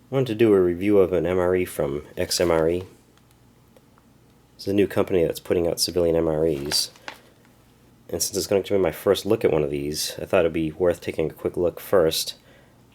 I wanted to do a review of an MRE from XMRE. It's a new company that's putting out civilian MREs. And since it's going to be my first look at one of these, I thought it would be worth taking a quick look first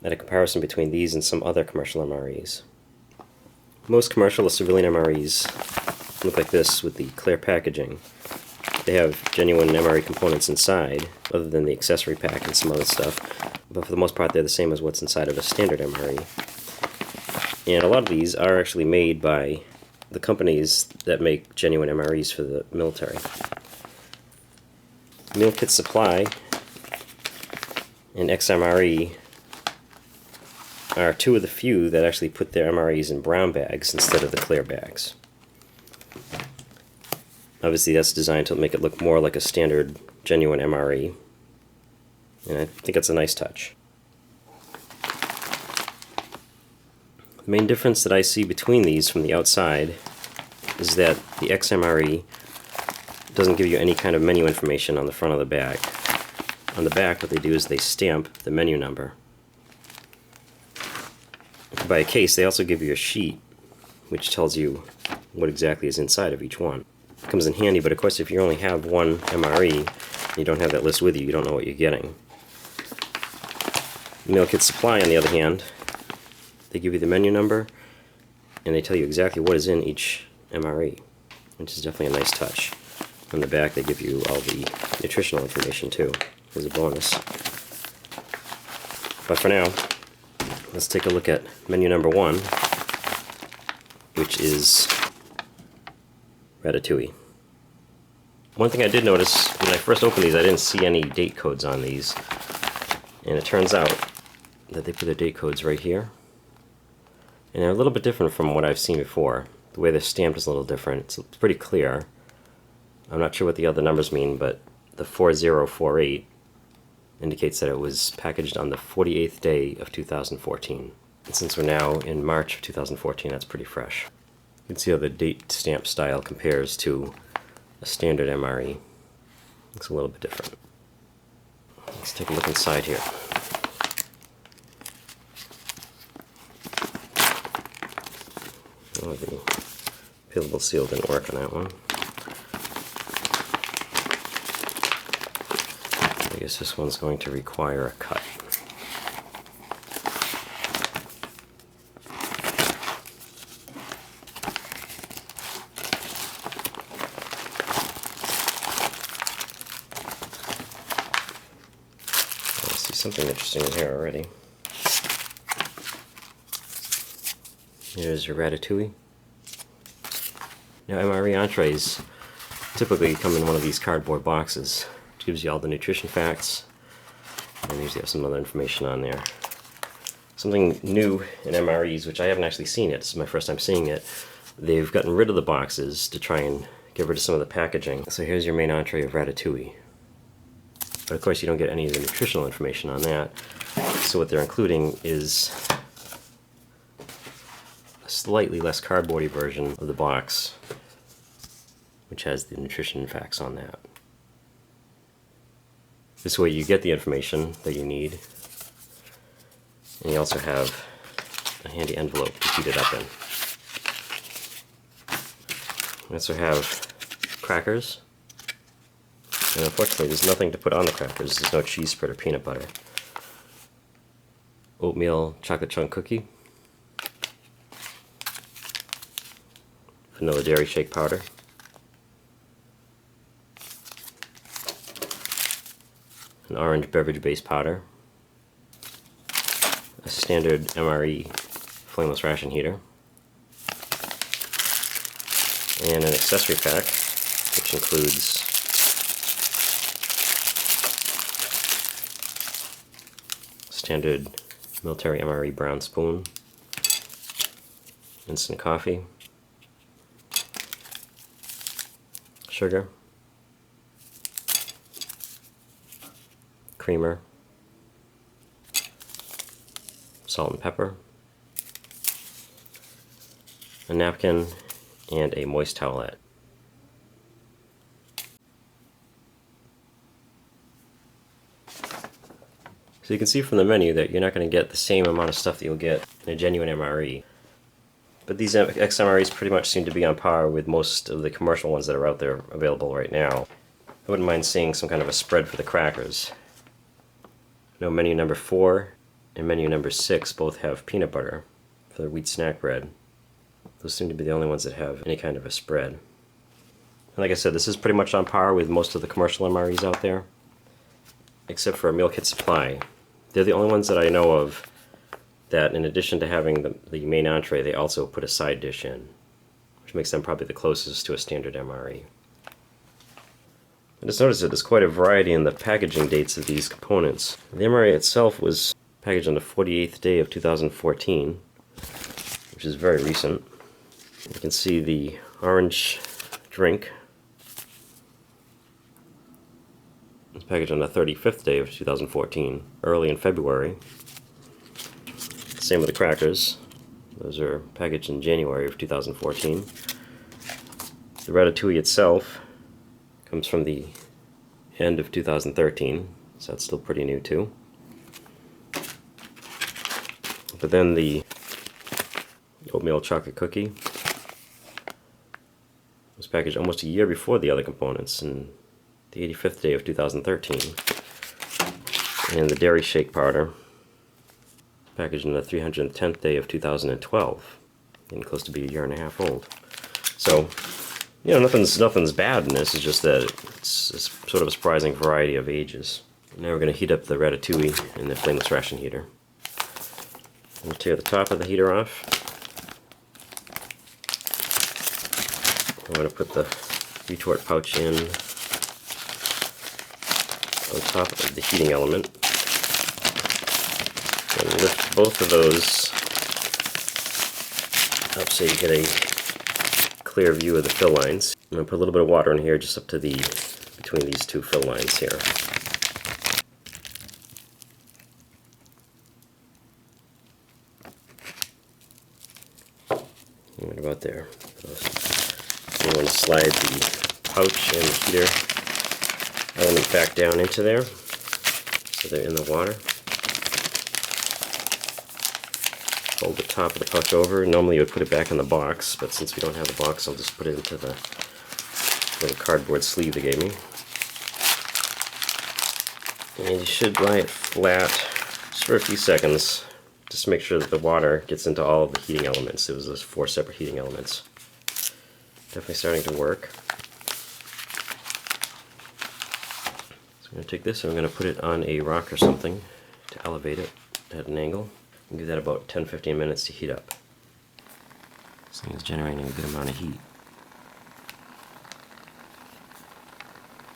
at a comparison between these and some other commercial MREs. Most commercial or civilian MREs look like this with the clear packaging. They have genuine MRE components inside, other than the accessory pack and some other stuff, but for the most part they're the same as what's inside of a standard MRE. And a lot of these are actually made by the companies that make genuine MREs for the military. Meal Kit Supply and XMRE are two of the few that actually put their MREs in brown bags instead of the clear bags. Obviously that's designed to make it look more like a standard genuine MRE, and I think it's a nice touch. The main difference that I see between these from the outside is that the XMRE doesn't give you any kind of menu information on the front of the bag. On the back, what they do is they stamp the menu number. If you buy a case, they also give you a sheet which tells you what exactly is inside of each one. It comes in handy, but of course if you only have one MRE and you don't have that list with you, you don't know what you're getting. Meal Kit Supply, on the other hand, they give you the menu number and they tell you exactly what is in each MRE, which is definitely a nice touch. On the back they give you all the nutritional information too, as a bonus. But for now, let's take a look at menu number 1, which is Ratatouille. One thing I did notice when I first opened these, I didn't see any date codes on these, and it turns out that they put their date codes right here. And they're a little bit different from what I've seen before. The way they're stamped is a little different. It's pretty clear. I'm not sure what the other numbers mean, but the 4048 indicates that it was packaged on the 48th day of 2014. And since we're now in March of 2014, that's pretty fresh. You can see how the date stamp style compares to a standard MRE. Looks a little bit different. Let's take a look inside here. Oh, the peelable seal didn't work on that one. I guess this one's going to require a cut. I see something interesting in here already. Here's your Ratatouille. Now MRE entrees typically come in one of these cardboard boxes, which gives you all the nutrition facts, and usually have some other information on there. Something new in MREs, which I haven't actually seen yet, this is my first time seeing it, they've gotten rid of the boxes to try and get rid of some of the packaging. So here's your main entree of Ratatouille. But of course you don't get any of the nutritional information on that, so what they're including is a slightly less cardboardy version of the box, which has the nutrition facts on that. This way you get the information that you need, and you also have a handy envelope to heat it up in. We also have crackers, and unfortunately there's nothing to put on the crackers. There's no cheese spread or peanut butter. Oatmeal chocolate chunk cookie, vanilla Dairyshake powder, an orange beverage base powder, a standard MRE Flameless ration heater, and an accessory pack, which includes standard military MRE brown spoon, instant coffee, sugar, creamer, salt and pepper, a napkin, and a moist towelette. So you can see from the menu that you're not going to get the same amount of stuff that you'll get in a genuine MRE. But these XMREs pretty much seem to be on par with most of the commercial ones that are out there available right now. I wouldn't mind seeing some kind of a spread for the crackers. No, menu number 4 and menu number 6 both have peanut butter for the wheat snack bread. Those seem to be the only ones that have any kind of a spread. And like I said, this is pretty much on par with most of the commercial MREs out there, except for a Meal Kit Supply. They're the only ones that I know of that, in addition to having the main entree, they also put a side dish in, which makes them probably the closest to a standard MRE. I just noticed that there's quite a variety in the packaging dates of these components. The MRE itself was packaged on the 48th day of 2014, which is very recent. You can see the orange drink was packaged on the 35th day of 2014, early in February. Same with the crackers. Those are packaged in January of 2014. The Ratatouille itself comes from the end of 2013, so that's still pretty new too. But then the oatmeal chocolate cookie was packaged almost a year before the other components, in the 85th day of 2013. And the Dairyshake powder, packaged on the 310th day of 2012, getting close to be a year and a half old. So, you know, nothing's bad in this. It's just that it's sort of a surprising variety of ages. Now we're going to heat up the Ratatouille in the Flameless ration heater. We'll tear the top of the heater off. I'm going to put the retort pouch in on top of the heating element. And lift both of those up so you get a clear view of the fill lines. I'm going to put a little bit of water in here just up to between these two fill lines here. Right about there. You want to slide the pouch and the heater element back down into there so they're in the water. Fold the top of the pouch over. Normally you would put it back in the box, but since we don't have the box, I'll just put it into the little cardboard sleeve they gave me. And you should lie it flat just for a few seconds, just to make sure that the water gets into all of the heating elements. It was those 4 separate heating elements. Definitely starting to work. So I'm going to take this and I'm going to put it on a rock or something to elevate it at an angle. And give that about 10-15 minutes to heat up. This thing is generating a good amount of heat.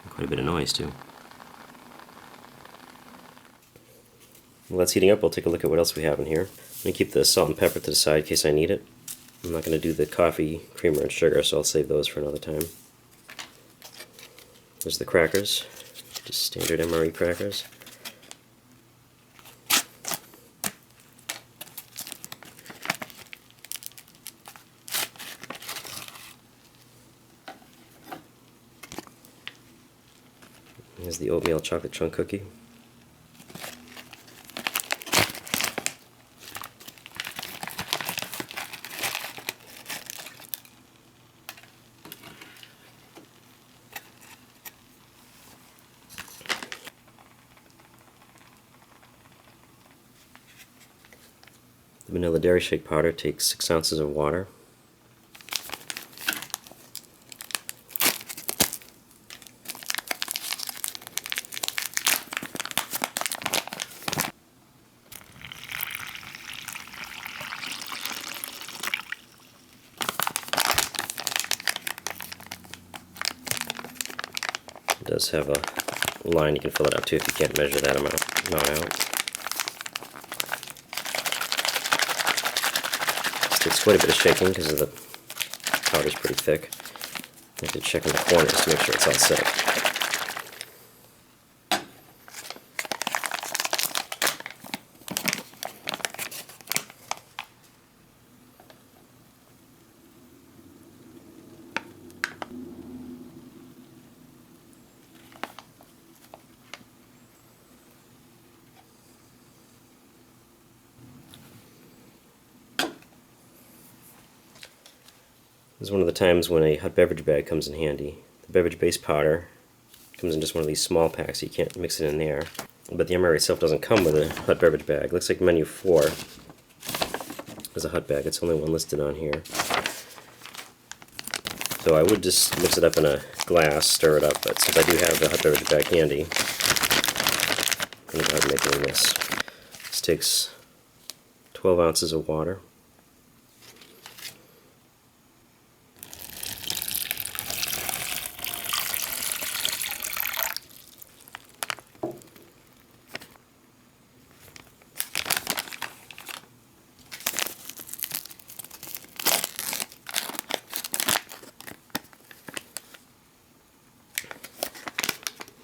And quite a bit of noise too. While that's heating up, we'll take a look at what else we have in here. I'm going to keep the salt and pepper to the side in case I need it. I'm not going to do the coffee, creamer, and sugar, so I'll save those for another time. There's the crackers, just standard MRE crackers. Here's the oatmeal chocolate chunk cookie. The vanilla Dairyshake powder takes 6 ounces of water. It does have a line you can fill it out to if you can't measure that amount out. Takes quite a bit of shaking because the powder's pretty thick. You have to check in the corners to make sure it's all set. This is one of the times when a hot beverage bag comes in handy. The beverage base powder comes in just one of these small packs, so you can't mix it in there. But the XMRE itself doesn't come with a hot beverage bag. It looks like menu 4 is a hot bag. It's the only one listed on here. So I would just mix it up in a glass, stir it up, but since I do have the hot beverage bag handy, I'm going to go ahead and make it in this. This takes 12 ounces of water.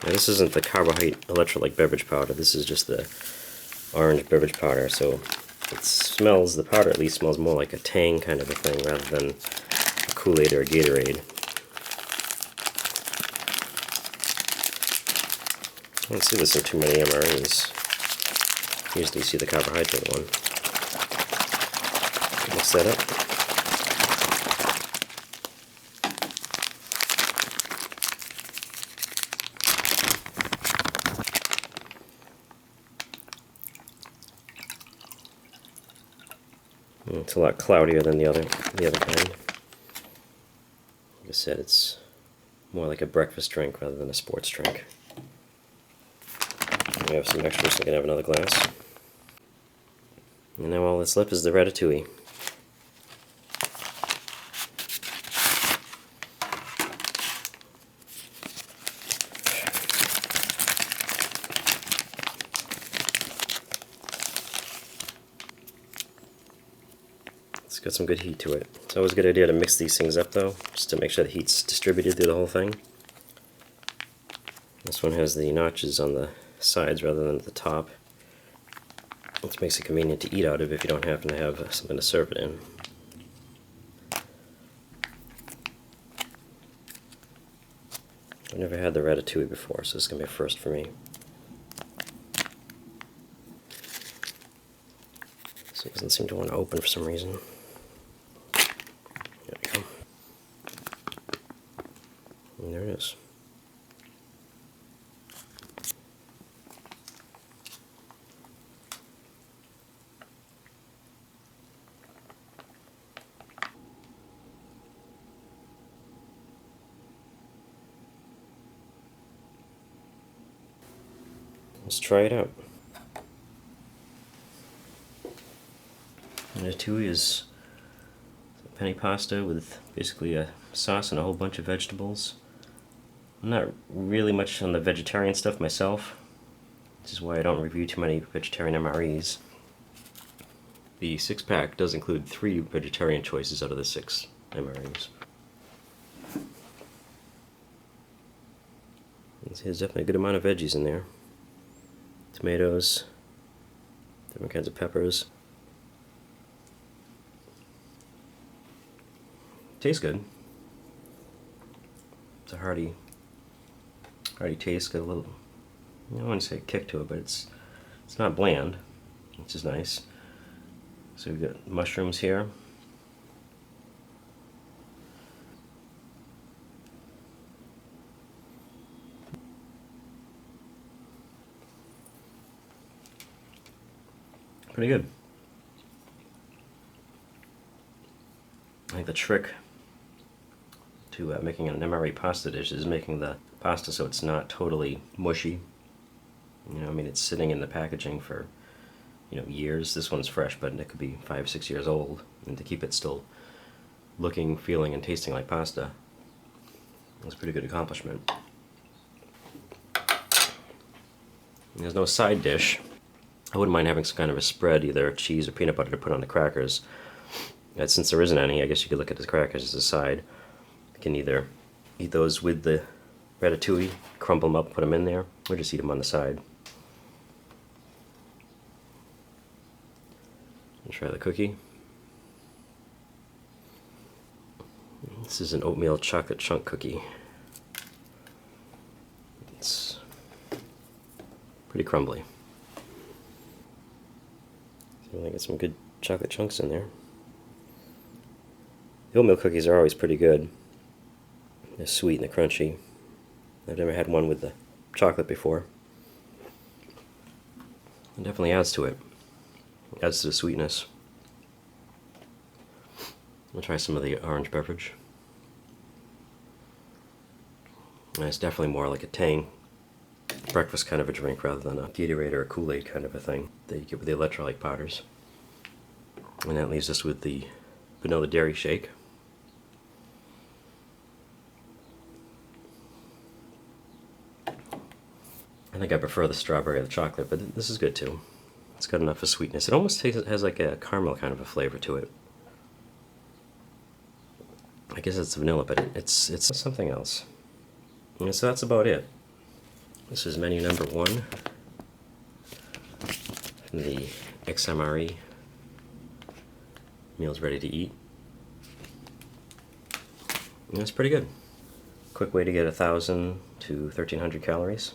Now this isn't the carbohydrate electrolyte beverage powder, this is just the orange beverage powder, so it smells, the powder at least smells more like a Tang kind of a thing rather than a Kool-Aid or a Gatorade. I don't see this in too many MREs. Usually you see the carbohydrate one. Mix that up. It's a lot cloudier than the other kind. Like I said, it's more like a breakfast drink rather than a sports drink. We have some extras, so I can have another glass. And now all that's left is the Ratatouille. It's got some good heat to it. It's always a good idea to mix these things up though, just to make sure the heat's distributed through the whole thing. This one has the notches on the sides rather than at the top, which makes it convenient to eat out of if you don't happen to have something to serve it in. I've never had the Ratatouille before, so this is going to be a first for me. So it doesn't seem to want to open for some reason. There we go. And there it is. Let's try it out. Ratatouille is penny pasta with basically a sauce and a whole bunch of vegetables. I'm not really much on the vegetarian stuff myself, which is why I don't review too many vegetarian MREs. The 6-pack does include 3 vegetarian choices out of the 6 MREs. There's definitely a good amount of veggies in there. Tomatoes, different kinds of peppers. Tastes good. It's a hearty taste. Got a little, I don't want to say a kick to it, but it's not bland, which is nice. So we've got mushrooms here. Pretty good. I think the trick to making an MRE pasta dish is making the pasta so it's not totally mushy. You know, I mean, it's sitting in the packaging for, years. This one's fresh, but it could be 5 or 6 years old. And to keep it still looking, feeling, and tasting like pasta, that's a pretty good accomplishment. And there's no side dish. I wouldn't mind having some kind of a spread, either cheese or peanut butter to put on the crackers. Since there isn't any, I guess you could look at the crackers as a side. You can either eat those with the Ratatouille, crumble them up, put them in there, or just eat them on the side. And try the cookie. This is an oatmeal chocolate chunk cookie. It's pretty crumbly. So I get some good chocolate chunks in there. Oatmeal cookies are always pretty good. They're sweet and they're crunchy. I've never had one with the chocolate before. It definitely adds to it. Adds to the sweetness. I'll try some of the orange beverage. And it's definitely more like a Tang breakfast kind of a drink rather than a Gatorade or a Kool-Aid kind of a thing that you get with the electrolyte powders. And that leaves us with the vanilla Dairyshake. I think I prefer the strawberry or the chocolate, but this is good too. It's got enough of sweetness. It almost has like a caramel kind of a flavor to it. I guess it's vanilla, but it's something else. And so that's about it. This is menu number 1 from the XMRE Meals Ready to Eat. And it's pretty good. Quick way to get 1,000 to 1,300 calories.